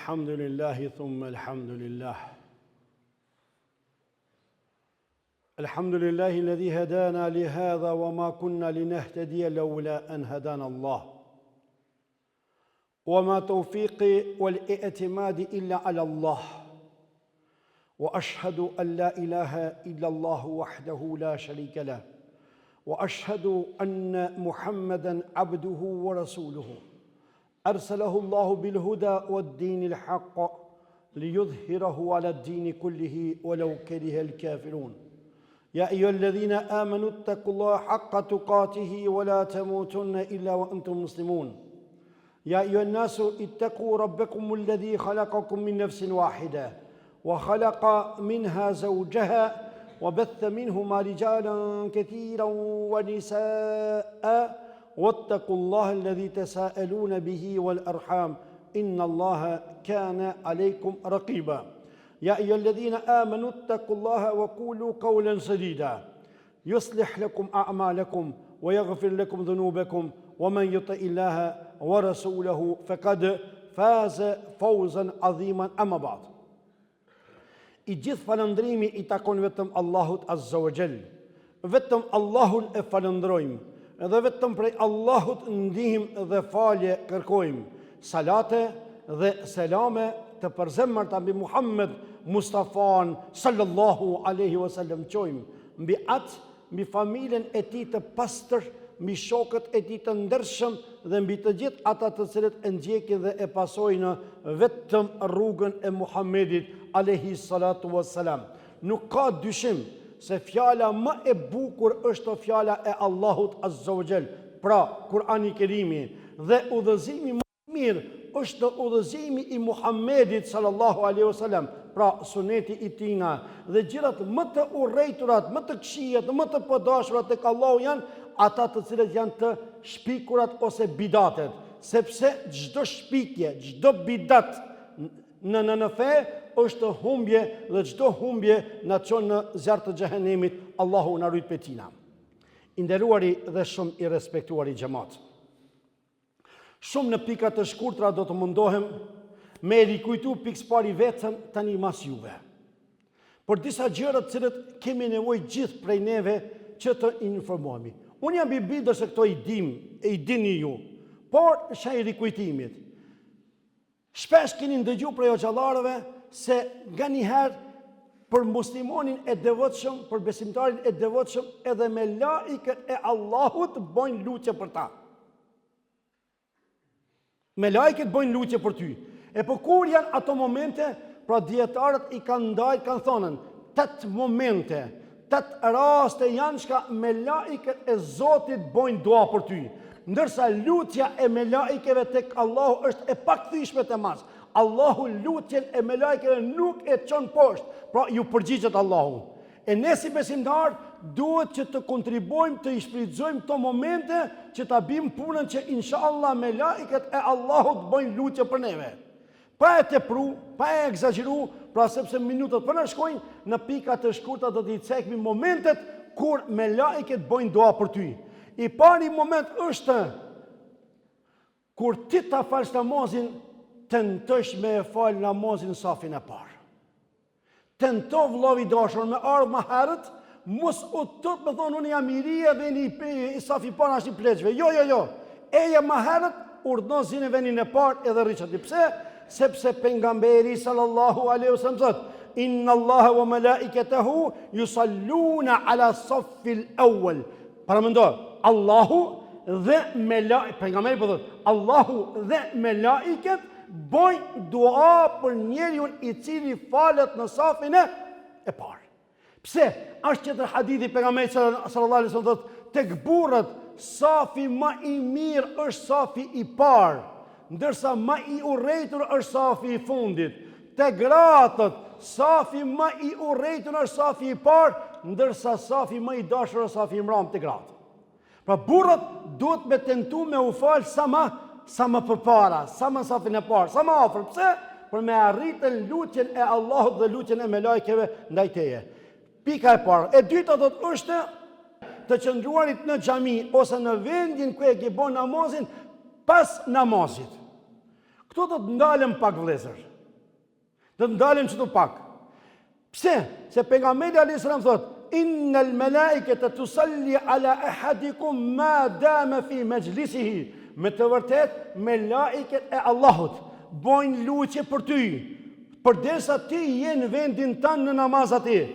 الحمد لله ثم الحمد لله. الحمد لله الذي هدانا لهذا وما كنا لنهتدي لولا أن هدانا الله. وما توفيقي والاعتماد إلا على الله. وأشهد أن لا إله إلا الله وحده لا شريك له. وأشهد أن محمدا عبده ورسوله. أرسله الله بالهدى والدين الحق ليظهره على الدين كله ولو كره الكافرون. يا أيها الذين آمنوا اتقوا الله حق تقاته ولا تموتن إلا وأنتم مسلمون. يا أيها الناس اتقوا ربكم الذي خلقكم من نفس واحدة وخلق منها زوجها وبث منهما رجالا كثيرا ونساء واتقوا الله الذي تساءلون به والأرحام إن الله كان عليكم رقيبا. يا أيها الذين آمنوا اتقوا الله وقولوا قولا سديدا يصلح لكم أعمالكم ويغفر لكم ذنوبكم ومن يطع الله ورسوله فقد فاز فوزا عظيما. أما بعد. I gjithë falëndrimi i takon vetëm Allahut Azza wa Jall. Vetëm Allahun e falëndrojmë dhe vetëm prej Allahut ndihmë dhe falje kërkojmë. Salate dhe selame të përzemërta mbi Muhammed Mustafan sallallahu alaihi wasallam qojmë, mbi atë, mbi familjen e tij të pastër, mbi shokët e tij të ndershëm dhe mbi të gjithë ata të cilët e ndjekin dhe e pasojnë vetëm rrugën e Muhammedit alaihi salatu wassalam. Nuk ka dyshim se fjala më e bukur është fjala e Allahut Azza wa Jall, pra Kurani i Kerimi, dhe udhëzimi më i mirë është udhëzimi i Muhammedit sallallahu alaihi wasallam, pra suneti i tina, dhe gjërat më të urrejturat, më të këqijat, më të padashurat tek Allahu janë ata të cilët janë të shpikurat ose bidatet, sepse çdo shpikje, çdo bidat në fe është humbje dhe çdo humbje na çon në zjarr të xhehenemit. Allahu na ruaj prej tina. I nderuari dhe shumë i respektuari xhamat. Shumë në pika të shkurtra do të mundohem me rikujtu pikë pari vetën tani mas juve. Por disa gjëra të cilët kemi nevojë gjithë prej neve që të informohemi. Unë jam i bindur se këto i dini ju, por shaj rikujtimit. Shpesh keni ndëgju prej xhallarëve se nga njëherë për muslimonin e devotshëm, për besimtarin e devotshëm, edhe me laikët e Allahut bojnë lutje për ta. Me laikët bojnë lutje për ty. E po kur janë ato momente, pra dietarët i kanë ndajt, kanë thonën, 8 momente, 8 raste janë shka me laikët e Zotit bojnë dua për ty. Ndërsa lutja e me laikëve tek Allahu është e pakthyeshme të mas. Allahu lutjen e me laikëve nuk e çon poshtë, pra ju përgjigjet Allahu. E ne si besimtar duhet që të kontribojmë të i shfrytëzojmë këto momente që ta bëjmë punën që inshallah me laikët e Allahut bëjnë lutje për neve. Pa e tepru, pa e egzageru, pra sepse minutat për në shkojnë, në pika të shkurta do t'i cekmi momentet kur me laikët bëjnë dua për ty. I pari moment është kur ti ta falsh namazin, tentosh me e fal namazin safin e parë. Tento vëllavi dashur me ardhë më herët, mos u tut me thonë unë jam i ri dhe i safi parë është i pleqve. Jo. Eja më herët urdhno zinë venin e parë edhe rriqët. Pse? Sepse pejgamberi sallallahu alaihi wasallam thot: Inna Allaha wa malaikatahu yusalluna ala saffil awwal. Para mendo, Allahu dhe pejgamberi po thot, Allahu dhe melaiket bojnë dua për njeriun i cili falet në safin e parë. Pse? Ashtë që të hadithi pejgamberi sallallahu alaihi wasallam thot, tek burrat safi më i mirë është safi i parë, ndërsa më i urrejtur është safi i fundit. Te gratët, safi më i urrejtur është safi i parë, ndërsa safi më i dashur është safi i mbrëmtë te gratë. Pra burrat duhet me tentu me u falë sa më përpara, sa më safin e parë, sa më afër. Pse? Për me arritën lutjen e Allahut dhe lutjen e melajkeve ndaj teje. Pika e parë. E dyta do të është të qëndruarit në xhami ose në vendin ku e ke bën namazin pas namazit. Këto do të ndalen pak vëllezër. Do të ndalim çdo pak. Pse? Se pejgamberi alayhis salam thot: "Innal malaikata tusalli ala ahadikum ma dama fi majlisihi." Me të vërtet, me laiket e Allahut bojnë lutje për ty, përderisa ti je në vendin tanë në namaz aty.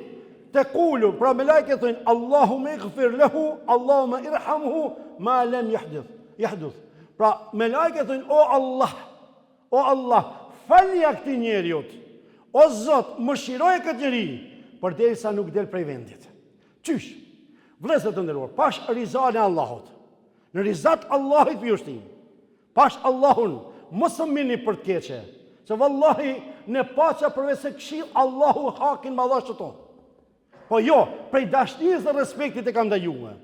Te kulu, pra me laiket thënë, Allahumma ighfir lahu, Allahumma irhamhu, ma lam yahdith. Pra me laiket thënë, o Allah, falja këti njeriut, o Zot, më shiroje këtë njeri, përderisa nuk del prej vendit. Qysh? Vëllezër të nderuar, pash rizan e Allahut. Në rizat Allahit për jushti. Pash Allahun, mos më mini për të keqe. Se vallahi, në pacha përveç se këshill, Allahu hakin madhash të to. Po jo, prej dashnijës dhe respektit e kam ndajuar.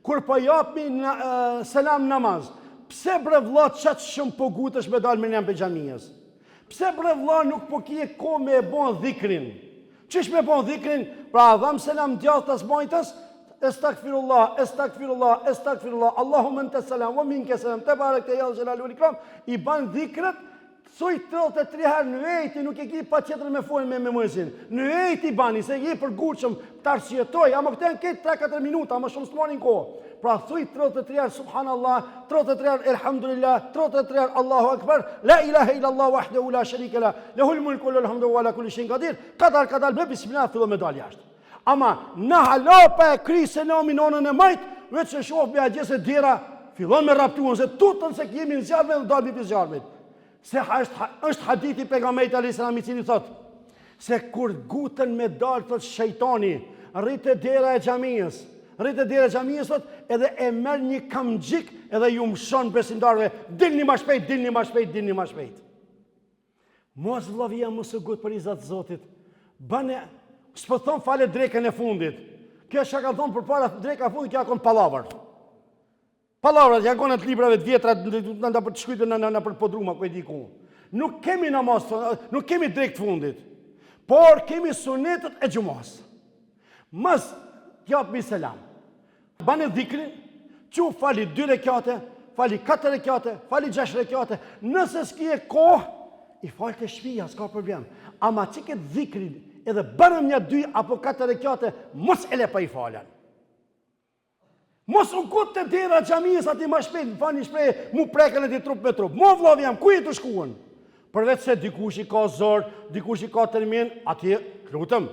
Kur po japmi selam namaz, pse bre vlla çat shumë po gutesh me dal me në xhamisë? Pse bre vlla nuk po kije ko me e bon dhikrin? Çish me bon dhikrin? Pra dham selam djathtas bojtës, Estagfirullah, Allahumma anta salam wa minka salam, tebarekte ya Jalal wal Ikram, i ban dhikrat, thoj 33 herë në vejti, nuk e ki pa qëtër me folë me mëzin. Në vejti bani, se je për gurqëm të arsjetoj, ama këte në ketë 3-4 minuta, ama shumë s'monin kohë. Pra thoj 33 herë subhanallah, 33 herë elhamdulillah, 33 herë Allahu akbar, la ilaha illallah wahdahu la sharika la, lahul mulku wa lahul hamdu wa ala kulli shay'in qadir. Kadar me bismillah fillo me dal jashtë. Ama në halapa e kri selamin onën e majtë, veç se shof me agjes e dira, fillon me raptuan, se tutën se kemi në zjarëve dhe dalmi për zjarëve. Se është hadithi pejgamberit alayhis salam i cili thot, se kur gutën me dalë thot shejtani, rritë dera e xhamisë, thot, edhe e merr një kamxhik edhe ju mshon besimtarëve, dilni më shpejt. Mos vllavia mos u gut për izat Zotit. Bane s'po thon fale drekën e fundit. Kjo çka ka thon përpara dreka e fundit, kjo ka kon pallavër. Pallavrat janë konë të librave të vjetra nda për të shkruar në për podruma ku e di ku. Nuk kemi namaz, nuk kemi drek të fundit. Por kemi sunetet e xhumas. Mos japni selam. Bani dhikrin, çu fali 2 rekate, fali 4 rekate, fali 6 rekate. Nëse s'ke kohë, i fal të shtëpia, s'ka problem. Ama çike dhikrin edhe bërëm një 2 apo 4 rekate, mos e le pa i falen. Mos u gut të dera xhamisë aty më shpejt, fani shpejt, mu prekën e ti trup me trup. Mo vllav jam, ku i të shkuan? Përveç se dikush i ka zor, dikush i ka termin, atje lutem.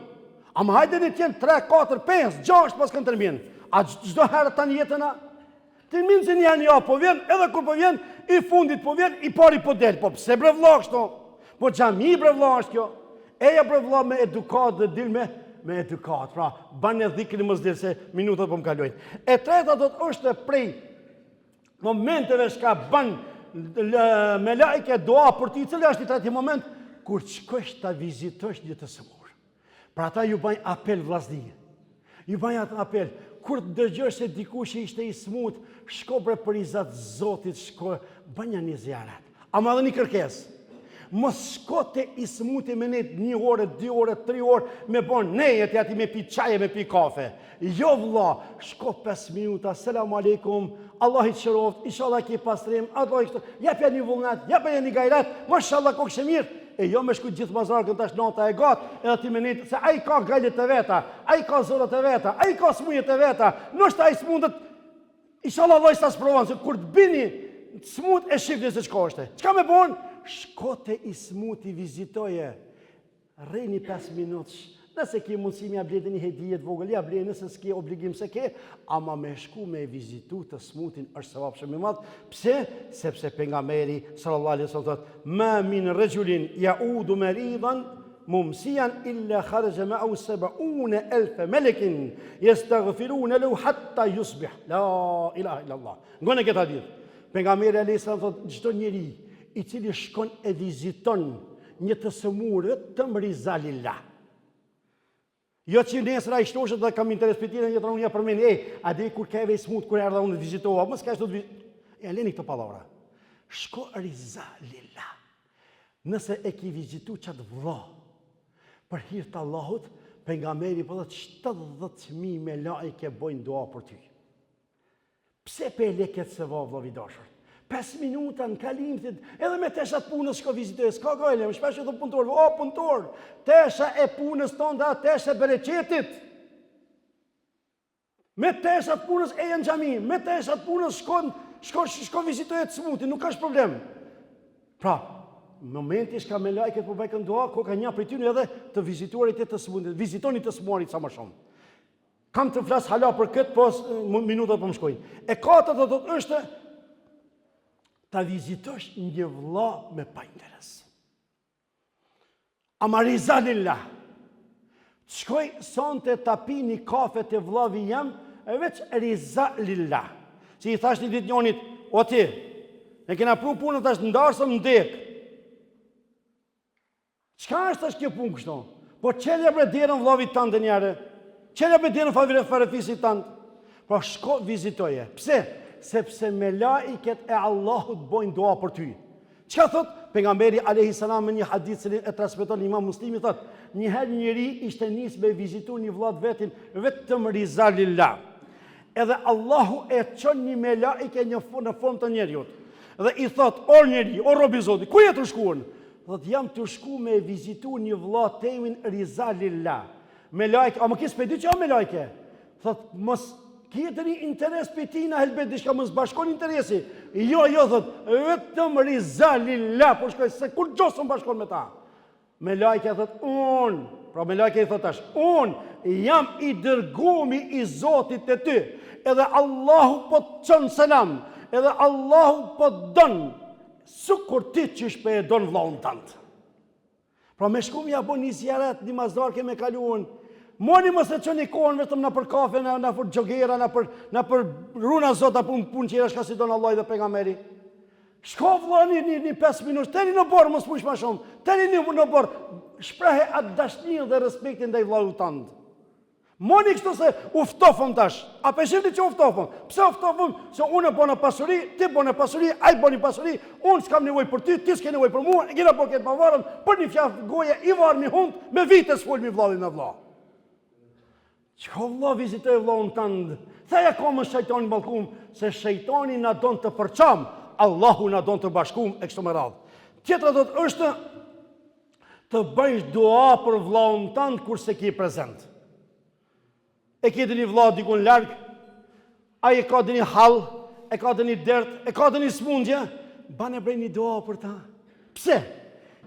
Ama hajde ne tjen 3, 4, 5, 6 pas kanë termin. A çdo herë tani jetëna? Termin se janë ja, po vjen, edhe kur po vjen, i fundit po vjen, i pari po del. Po pse bre vlla kështu? Po xhami bre vlla është kjo. Eja bre vlla me edukat dhe dil me edukat. Pra, banë dhikrin mos del se minutat po më kalojnë. E treta do të është prej momenteve që bën me lajke dua për ti, cili është i treti moment kur shkosh ta vizitosh një të sëmur. Pra ata ju bëjnë apel vllazni. Ju bëjnë atë apel. Kur të dëgjosh se dikush ishte i smut, shko bre për izat Zotit, shko bënja një zjarat. Ama dhe një kërkesë. Mos shko te i smuti me ne 1 orë, 2 orë, 3 orë me bon nejet e ati me pi qaje, me pi kafe. Jo vlla, shko 5 minuta, selam aleikum, Allah i të shëroft, inshallah ki pastrim, Allah i shëroft, japja një vullnat, japja një gajrat, mashallah ko kështë mirë. E jo me shku gjithë mazarkën tash nata e gatë, edhe ti me nejtë, se a i ka gajlet të veta, a i ka zorat të veta, a i ka smujet të veta, nështë a i smundet, inshallah Allah i s'ta sprovan, se kur të bini smut e shifni se qka është. Qka me bon? Shkote i smuti vizitoje, rejni 5 minutës, nëse ke mundësi me abledhe një hedijet vogël, ja abledhe nëse s'ke obligim se ke, ama me shku me vizitu të smutin është sevap shumë i madh. Pse? Sepse pejgamberi sallallahu alaihi wasallam ma min rajulin yaudu maridan mumsiyan illa kharaja ma'ahu 70,000 melekin yastaghfiruna lahu hatta yusbih. La ilaha illa Allah. Ngon e këtë hadith. Pejgamberi alaihi wasallam thotë çdo njeri i cili shkon e viziton një të sëmurë të mrizalillah. Jo që nesër a i shtoshet dhe kam interes për tjene, njëtëra unë ja përmeni, a dhe kur keve i smut, kur erdha unë të vizitova, mësë ka ishtë të vizitova. E leni këtë palavra. Shko rizalillah. Nëse e ki vizitu qatë vla, për hirtë Allahut, pejgamberi për dhe 70,000 me laike bojnë dua për ty. Pse pe leket se va vla vidashër? 5 minuta në kalimtit, edhe me teshat punës shko vizitoj, s'ka gojle, më shpesh e dhe punëtor, o punëtor, tesha e punës tonë dhe tesha e bereqetit. Me teshat punës e në gjami, me teshat punës shko vizitoj e të smuti, nuk ka sh problem. Pra, në momenti shka me lajket po bajkën doa, ko ka një për ty edhe të vizituarit e të smutit, vizitoni të smuarit sa më shumë. Kam të flasë hala për këtë, po minutat po më shkojnë. E katërt do të është ta vizitosh një vëlla me pa interes. Ama riza lillah. Shkoj sonte ta pi një kafe të vëllavi jam, e veç riza lillah. Si i thash një ditë njonit, o ti, ne kena pru punën tash ndarësëm ndek. Çka është tash kjo punë kështu? Po çelja bre derën vllavit tënd njëherë. Çelja bre derën farefisit tënd. Po shko vizitoje. Pse? Sepse me laiket e Allahut bojnë dua për ty. Çka thot pejgamberi alayhi salam në një hadith që e transmeton Imam Muslimi, thot, një herë njëri ishte nis me vizitu një vëlla vetin vetëm riza lillah. Edhe Allahu e çon një me laike në formë të njerëzit. Dhe i thot, o njeri, o robi Zotit, ku je të shkuën? Thot, jam të shku me vizitu një vëlla temin riza lillah. Me laike, a më kisë pedi që a me laike? Thot, mos kjetë një interes për ti në helbet, dishka mos bashkon interesi. Jo, thot, vetëm riza lillah, por shkoj, se kur gjosën bashkon me ta. Me laike, thot, pra me laike i thot tash, jam i dërgumi i Zotit të ty, edhe Allahu po të qënë selam, edhe Allahu po donë, sukur ti që shpe e donë vllaun tënd. Pra me shku mja bo një zjaret, një mazdarke me kaluën, moni mëse që një kohën vetëm në për kafe, në për gjogera, në për runa zota punë qira shka si donë Allah dhe pejgamberi. Shko vlla një 5 minutë, teni në borë, mos push ma shumë, teni në borë, shprehe atë dashnin dhe respektin dhe i vllaut tënd. Moni kështu se uftofëm tash. A pe shifni që uftofëm? Pse uftofëm? Se unë e bona pasuri, ti bona pasuri, ai boni pasuri, unë s'kam nevoj për ty, ti s'ke nevoj për mua, e gjena po këtë ma varën, për një fjafë goje, i varë një hund, me vite s'full mi vllavin me vlla. Qo vlla vizitoj vllaun tënd? Theja ka më shejtoni balkum, se shejtoni na don të përçam, Allahu na don të bashkum e kështu me radhë. Tjetra do të është të bëjsh dua për vllaun tënd kurse ki prezent. E kete një vlla dikun larg, ai e ka dhe një hall, e ka dhe një dert, e ka dhe një smundje, bane brej një dua për ta. Pse?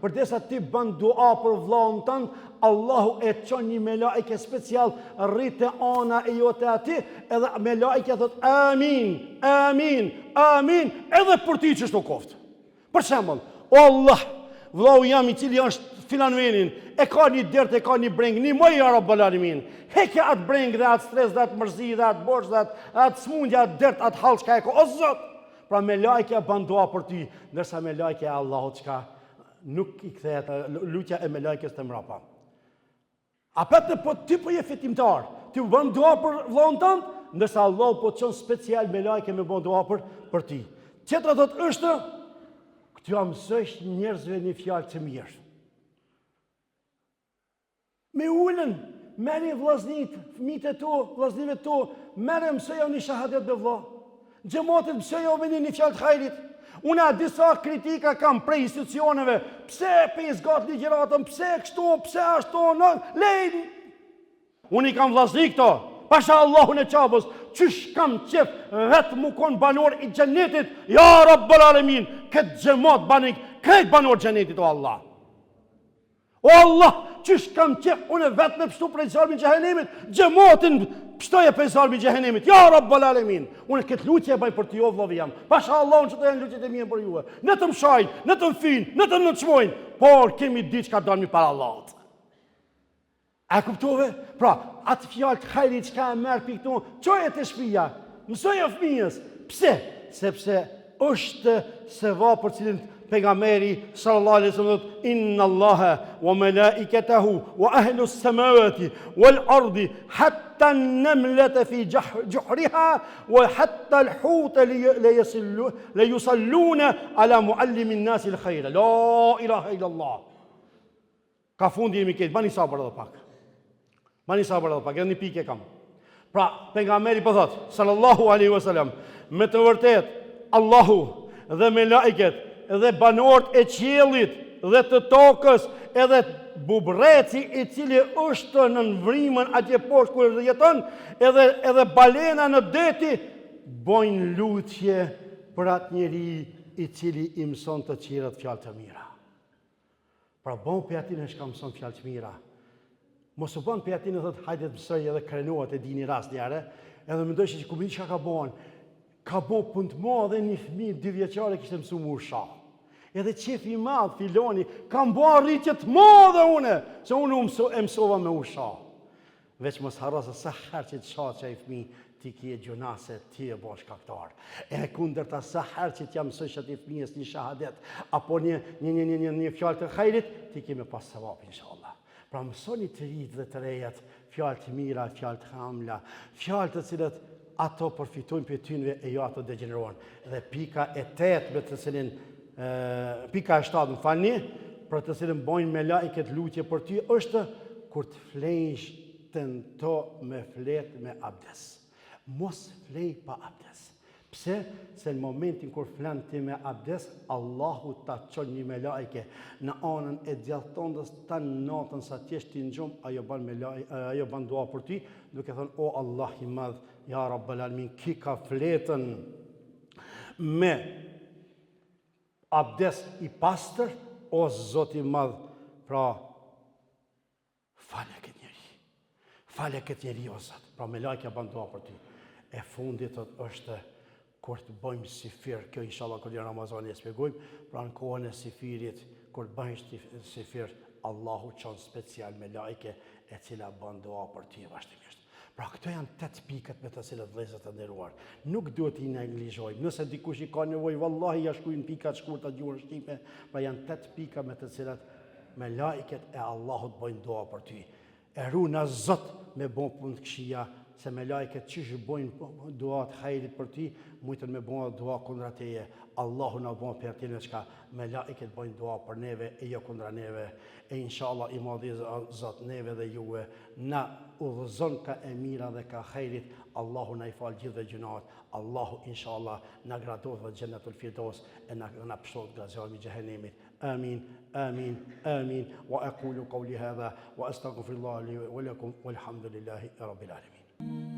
Përdesa ti bën dua për vllaun tënd, Allahu e çon një melaike special rritë ana e jote aty, edhe melaike thot amin, amin, amin, edhe për ti që shto koftë. Për shembull, o Allah, vllau jam i cili është filan venin, e ka një dert, e ka një breng, një mëj ja Rabbul Alamin. Heke atë breng dhe atë stres dhe atë mërzi dhe atë borç dhe atë smundja, atë dert, atë hall çka e ka. O Zot, pra me lajke bën dua për ty, ndërsa me lajke e Allahut çka nuk i kthehet lutja e me lajkes të mrapa. A petë po ti po je fitimtar, ti bën dua për vllaun tënd, ndërsa Allahu po çon special me lajke me bën dua për ti. Tjetra do të është këtu ja mësojsh njerëzve një fjalë të mirë. Me ullën, meri vllaznit, fëmijët e tu, vllaznive tu, merë mësoja një shahadet me vlla. Xhamatit mësoja me një fjalë të hajrit. Unë disa kritika kam prej institucioneve, pse pe zgat ligjëratën, pse kështu, pse ashtu, lejnë. Unë i kam vllazni këto, pasha Allahun e qabës, qysh kam qef vetë mu kon banor i xhenetit, ja Rabbul Alamin, këtë xhamat banik, këtë banor xhenetit o Allah. O Allah, qysh kam qef unë vetë me pështu prej zarmin xhehenemit, xhamatin pështoje prej zarmin xhehenemit, ja Rabbul Alamin. Unë këtë lutje e baj për t'jo vllavi jam. Pasha Allahun që të janë lutjet e mia për juve. Në të mshajnë, në të mfin, në të nëçmojnë, por kemi ditë çka doni para Allahut. A kuptove? Pra, atë fjalë të hajrit çka e merr piktu, çoje te shtëpia, mësoje fëmijës. Pse? Sepse është seva për cilin pejgamberi sallallahu alaihi wasallam inna Allaha wa malaikatahu wa ahlu as-samawati wal ardi hatta an-namlata fi juhriha wa hatta al-hut la yusalluna ala muallim an-nas al-khayra. La ilaha illa Allah. Ka fundi jemi këtë, bani sabër edhe pak. Bani sabër edhe pak, edhe një pikë kam. Pra, pejgamberi po thot sallallahu alaihi wasallam, me të vërtet Allahu dhe me laiket, dhe banorët e qiellit dhe të tokës, edhe bubreci i cili është në nënvrimën atje poshtë kur jeton, edhe balena në deti, bojnë lutje për atë njeri i cili i mëson të tjerët fjalë të mira. Pra bon për atin e shka mëson fjalë të mira. Mos u bon për atin e thëtë hajde të mësoj edhe krenuat e dini rast njare, edhe më dojshë që ku çka ka bon punë të madhe një fëmijë 2 vjeçare kishte mësu mu shah. Edhe qefi i madh filoni, kam bo rritje të madhe une, se unë e mësova me u shah. Veç mos harro se sa herë që të shah që ai fëmijë ti kje gjuna se ti e bosh kaktar. E kundërta sa herë që t'ja mësoj që ti fëmijës një shahadet, apo një fjalë të khairit, ti ke me pas sevap, inshallah. Pra mësoni të rritë dhe të rejat, fjalë të mira, fjalë të hamla, fjalë të cilët ato përfitojnë për tynve e jo ato degenerohen. Dhe pika e 8 me të cilin, pika e 7 më falni, për të cilin bojnë me laiket lutje për ty, është kur të flenjsh të to me flet me abdes. Mos flej pa abdes. Pse? Se në momentin kur flan ti me abdes, Allahu ta çon një melaike në anën e djathtë ta natën sa ti je ti ngjum, ajo bën dua për ty, duke thënë o Allah i madh, ja Rabbel Alamin, ki ka fletën me abdes i pastër, o Zot i madh, pra falë këtë njeri. Falë këtë njeri o Zot. Pra melaike bën dua për ty. E fundit është kur të bëjmë sifir, kjo inshallah kur në Ramazan e shpjegojmë, pra në kohën e sifirit, kur të bëjmë sifir, Allahu çon special me lajke e cila bën dua për ty vazhdimisht. Pra këto janë 8 pikët me të cilat vëllezër të nderuar. Nuk duhet i neglizhojmë. Nëse dikush i ka nevojë, vallahi ja shkruajnë pikat shkurta gjuhën shqipe, pra janë 8 pika me të cilat me lajket e Allahut bëjnë dua për ty. E runa Zot me bon punë të këqija, se me lajket që bojnë dua të hajrit për ty, mujtën me bojnë dua kundra teje. Allahu na bojnë për tine qka me lajket bojnë dua për neve e jo kundra neve. E inshallah i madhi Zot neve dhe juve na udhëzon ka e mira dhe ka hajrit. Allahu na i falë gjithë dhe gjunat. Allahu inshallah na gradohet dhe Gjennetul Firdaus e na pështot nga zjarmi i Gjehenemit. آمين آمين آمين وأقول قولي هذا وأستغفر الله لي ولكم والحمد لله رب العالمين.